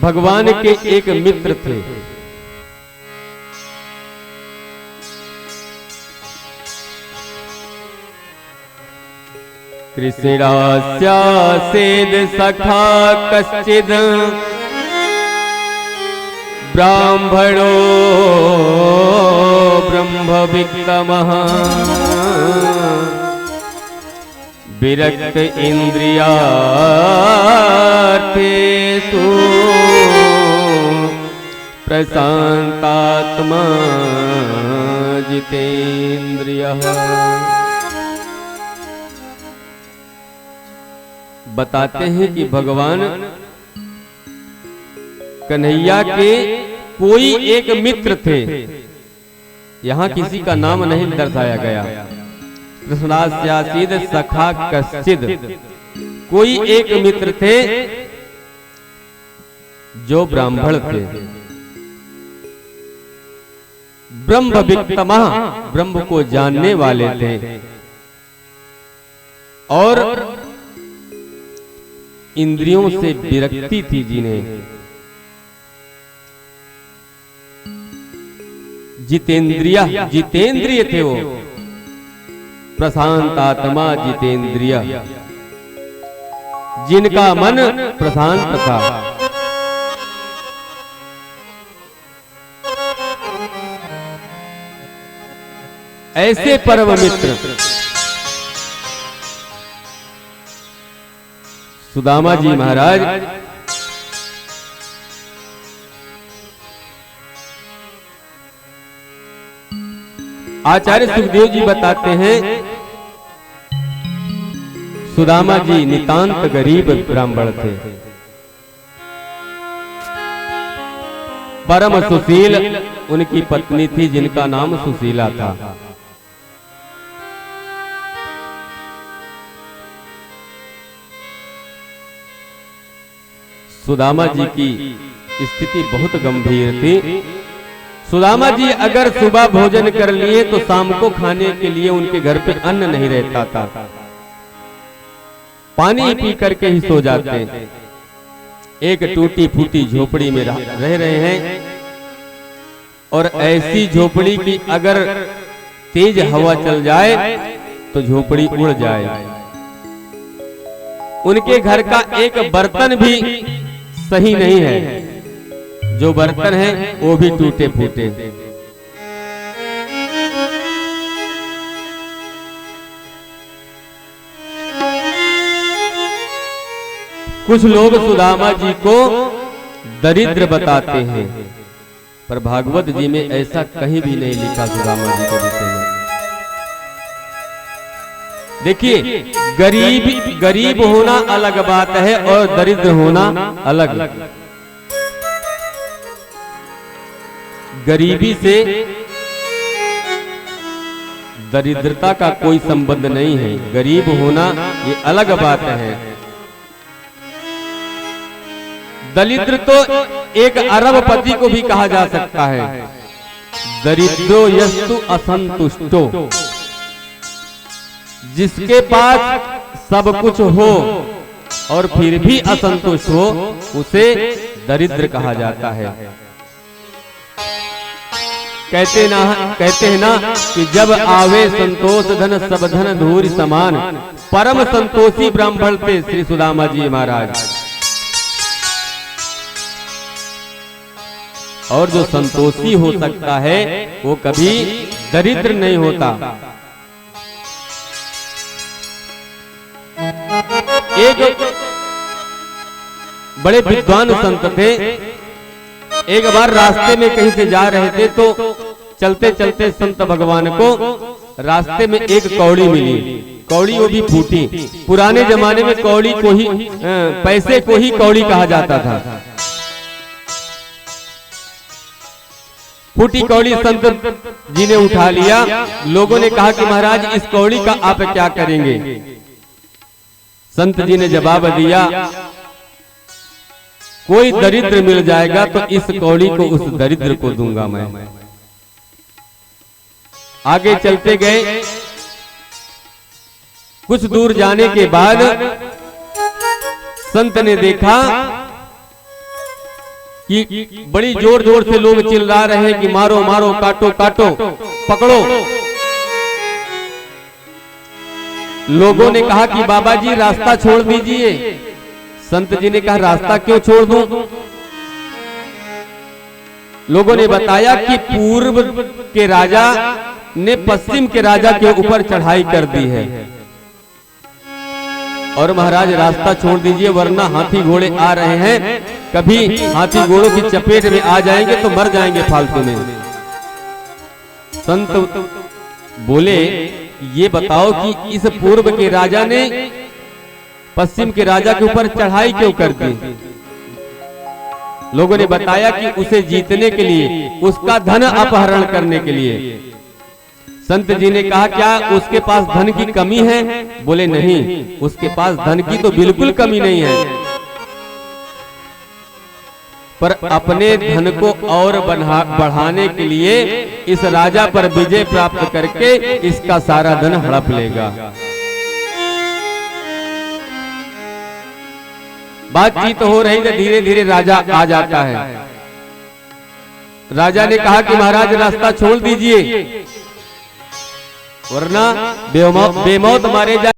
भगवान के एक मित्र थे। कृष्णास्यासेद सखा कश्चिद ब्राह्मणो ब्रह्मविक्तमः विरक्त इंद्रियार्थेषु प्रशांतात्मा जितेन्द्रियः। बताते हैं कि भगवान कन्हैया के कोई एक मित्र थे। यहाँ किसी का नाम नहीं दर्शाया गया। कृष्णास्यासीद सखा कश्चिद, कोई एक मित्र थे जो ब्राह्मण थे। ब्रह्मविक्तमः, ब्रह्म को जानने वाले थे और इंद्रियों से विरक्ति थी जिन्हें। जितेंद्रिय, जितेंद्रिय थे वो, प्रशांत आत्मा जितेंद्रिय, जिनका मन प्रशांत था। ऐसे परम मित्र सुदामा जी महाराज आचार्य सुखदेव जी बताते हैं, सुदामा जी नितांत गरीब ब्राह्मण थे। परम सुशील उनकी पत्नी थी जिनका नाम सुशीला था। सुदामा जी की स्थिति बहुत गंभीर थी। सुदामा जी अगर सुबह भोजन कर लिए तो शाम को खाने के लिए उनके घर पे अन्न नहीं रहता था। पानी पी करके ही सो जाते। एक टूटी फूटी झोपड़ी में रह रहे हैं और ऐसी झोपड़ी की अगर तेज हवा चल जाए तो झोपड़ी उड़ जाए। उनके घर का एक बर्तन भी सही नहीं है, जो बर्तन है वो भी टूटे फूटे। कुछ लोग सुदामा जी को दरिद्र बताते हैं, पर भागवत जी में ऐसा कहीं भी नहीं लिखा सुदामा जी के विषय में। देखिए, गरीब होना अलग बात है और दरिद्र होना अलग। गरीबी से दरिद्रता का कोई संबंध नहीं है। गरीब होना ये अलग बात है। दरिद्र तो एक अरबपति को भी कहा जा सकता है। दरिद्रो यस्तु असंतुष्टो, जिसके पास सब कुछ हो और फिर भी असंतुष्ट हो उसे दरिद्र कहा जाता है। कहते हैं ना कि जब आवे संतोष धन सब धन धूरि समान। परम संतोषी ब्राह्मण थे श्री सुदामा जी महाराज। और जो संतोषी हो सकता है वो कभी दरिद्र नहीं होता। एक बड़े विद्वान संत थे। एक बार रास्ते में कहीं से जा रहे थे तो चलते चलते संत भगवान को रास्ते में एक कौड़ी मिली। कौड़ी वो भी फूटी। पुराने जमाने में कौड़ी को ही पैसे को ही कौड़ी कहा जाता था। फूटी कौड़ी संत जी ने उठा लिया। लोगों ने कहा कि महाराज इस कौड़ी का आप क्या करेंगे? संत जी ने जवाब दिया, कोई दरिद्र मिल जाएगा तो इस कौड़ी को उस दरिद्र को दूंगा मैं। आगे चलते गए। कुछ दूर जाने के बाद संत ने देखा कि बड़ी जोर जोर से लोग चिल्ला रहे हैं कि मारो मारो, काटो काटो, पकड़ो। लोगों ने कहा कि बाबा जी रास्ता छोड़ दीजिए। संत जी ने कहा रास्ता क्यों छोड़ दूं? लोगों ने बताया कि पूर्व के राजा ने पश्चिम के राजा के ऊपर चढ़ाई कर दी है और महाराज रास्ता छोड़ दीजिए, वरना हाथी घोड़े आ रहे हैं, कभी हाथी घोड़ों की चपेट में आ जाएंगे तो मर जाएंगे फालतू में। संत बोले ये बताओ कि इस पूर्व के राजा ने पश्चिम के राजा के ऊपर चढ़ाई क्यों कर दी? लोगों ने बताया कि उसे जीतने के लिए, उसका धन अपहरण करने के लिए। संत जी ने कहा क्या उसके पास धन की कमी है? बोले नहीं, उसके पास धन की तो बिल्कुल कमी नहीं है, पर अपने धन को और बढ़ाने के लिए इस राजा पर विजय प्राप्त करके इसका सारा धन हड़प लेगा। बातचीत हो रही तो धीरे धीरे राजा आ जाता है। राजा ने कहा कि महाराज रास्ता छोड़ दीजिए, वरना बेमौत मारे जाए।